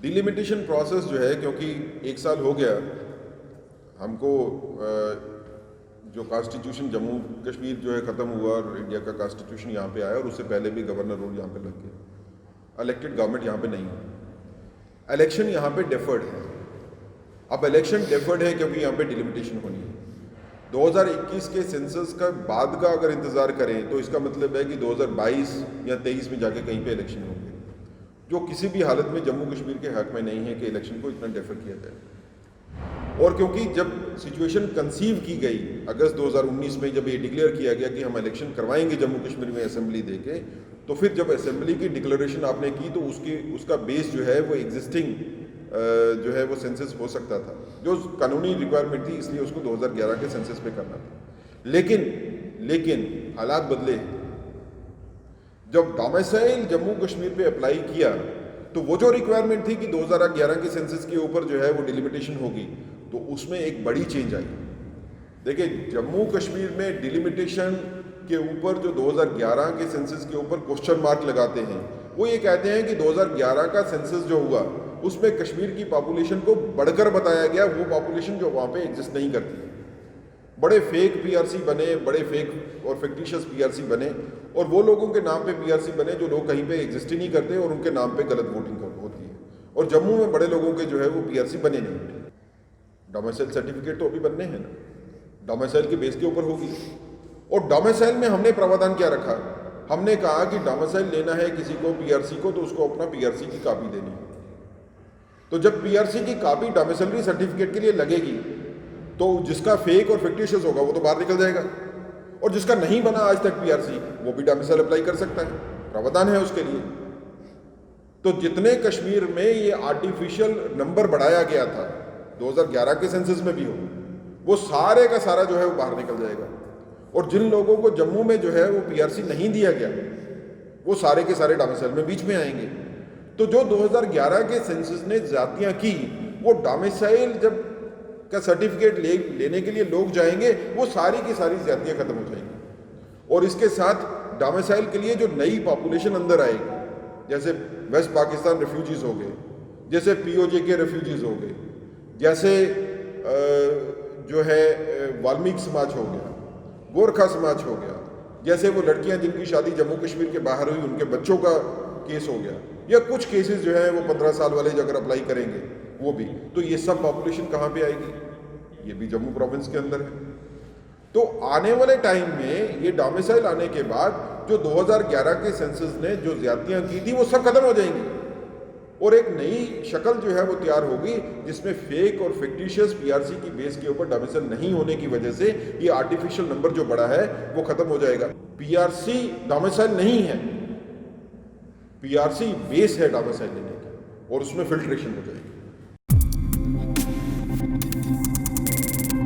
Delimitation process जो है, क्योंकि एक साल हो गया हमको, जो कॉन्स्टिट्यूशन जम्मू कश्मीर जो है ख़त्म हुआ और इंडिया का कॉन्स्टिट्यूशन यहाँ पे आया, और उससे पहले भी गवर्नर रूल यहाँ पे लग गया। इलेक्टेड गवर्नमेंट यहाँ पे नहीं है, इलेक्शन यहाँ पे डेफर्ड है। अब इलेक्शन डेफर्ड है क्योंकि यहाँ पे डिलिमिटेशन होनी है। 2021 के सेंसस का बाद का अगर इंतज़ार करें तो इसका मतलब है कि 2022 या 23 में जाके कहीं पे इलेक्शन होंगे, जो किसी भी हालत में जम्मू कश्मीर के हक में नहीं है कि इलेक्शन को इतना डेफर किया जाए। और क्योंकि जब सिचुएशन कंसीव की गई अगस्त 2019 में, जब ये डिक्लेयर किया गया कि हम इलेक्शन करवाएंगे जम्मू कश्मीर में असेंबली देके, तो फिर जब असेंबली की डिक्लेरेशन आपने की तो उसका बेस जो है वो एग्जिस्टिंग जो है वो सेंसस हो सकता था, जो कानूनी रिक्वायरमेंट थी, इसलिए उसको 2011 के सेंसस पे करना था। लेकिन हालात बदले। जब डोमिसाइल जम्मू कश्मीर पे अप्लाई किया तो वो जो रिक्वायरमेंट थी कि 2011 के सेंसस के ऊपर जो है वो डिलिमिटेशन होगी, तो उसमें एक बड़ी चेंज आई। देखिए, जम्मू कश्मीर में डिलिमिटेशन के ऊपर जो 2011 के सेंसस के ऊपर क्वेश्चन मार्क लगाते हैं, वो ये कहते हैं कि 2011 का सेंसस जो हुआ उसमें कश्मीर की पॉपुलेशन को बढ़कर बताया गया, वो पॉपुलेशन जो वहाँ पे एग्जिस्ट नहीं करती। बड़े फेक पीआरसी बने, बड़े फेक और फिक्टिशियस पीआरसी बने, और वो लोगों के नाम पे पीआरसी बने जो लोग कहीं पे एग्जिस्ट ही नहीं करते और उनके नाम पे गलत वोटिंग होती है। और जम्मू में बड़े लोगों के जो है वो पीआरसी बने नहीं। डोमिसाइल सर्टिफिकेट तो अभी बनने हैं ना, डोमिसाइल के बेस के ऊपर होगी। और डोमिसाइल में हमने प्रावधान क्या रखा, हमने कहा कि डोमिसाइल लेना है किसी को पीआरसी को, तो उसको अपना पीआरसी की कॉपी देनी है। तो जब पीआरसी की कॉपी डोमिसाइलरी सर्टिफिकेट के लिए लगेगी तो जिसका फेक और फिक्टिशियस होगा वो तो बाहर निकल जाएगा, और जिसका नहीं बना आज तक पीआरसी वो भी डोमिसाइल अप्लाई कर सकता है, प्रावधान है उसके लिए। तो जितने कश्मीर में ये आर्टिफिशियल नंबर बढ़ाया गया था 2011 के सेंसस में भी हो, वो सारे का सारा जो है वो बाहर निकल जाएगा। और जिन लोगों को जम्मू में जो है वो पीआरसी नहीं दिया गया, वो सारे के सारे डोमिसाइल में बीच में आएंगे। तो जो 2011 के सेंसस ने ज्यादतियां की, वो डोमिसाइल जब का सर्टिफिकेट लेने के लिए लोग जाएंगे, वो सारी की सारी ज्यादतियां खत्म हो जाएंगी। और इसके साथ डोमिसाइल के लिए जो नई पॉपुलेशन अंदर आएगी, जैसे वेस्ट पाकिस्तान रेफ्यूजीज हो गए, जैसे पीओजे के रेफ्यूजीज हो गए, जैसे जो है वाल्मीकि समाज हो गया, गोरखा समाज हो गया, जैसे वो लड़कियां जिनकी शादी जम्मू कश्मीर के बाहर हुई उनके बच्चों का केस हो गया, या कुछ केसेस जो है वो 15 साल वाले जो अगर अप्लाई करेंगे वो भी, तो ये सब पॉपुलेशन कहाँ पे आएगी, ये भी जम्मू प्रोविंस के अंदर है। तो आने वाले टाइम में ये डोमिसाइल आने के बाद जो 2011 के सेंसस ने जो ज्यादतियां की थी वो सब खत्म हो जाएंगी, और एक नई शक्ल जो है वो तैयार होगी, जिसमें फेक और फिक्टिशियस पीआरसी की बेस के ऊपर डोमिसाइल नहीं होने की वजह से ये आर्टिफिशियल नंबर जो बड़ा है वो खत्म हो जाएगा। पीआरसी डोमिसाइल नहीं है, पीआरसी बेस है डोमिसाइल लेने की, और उसमें फिल्ट्रेशन हो जाएगी।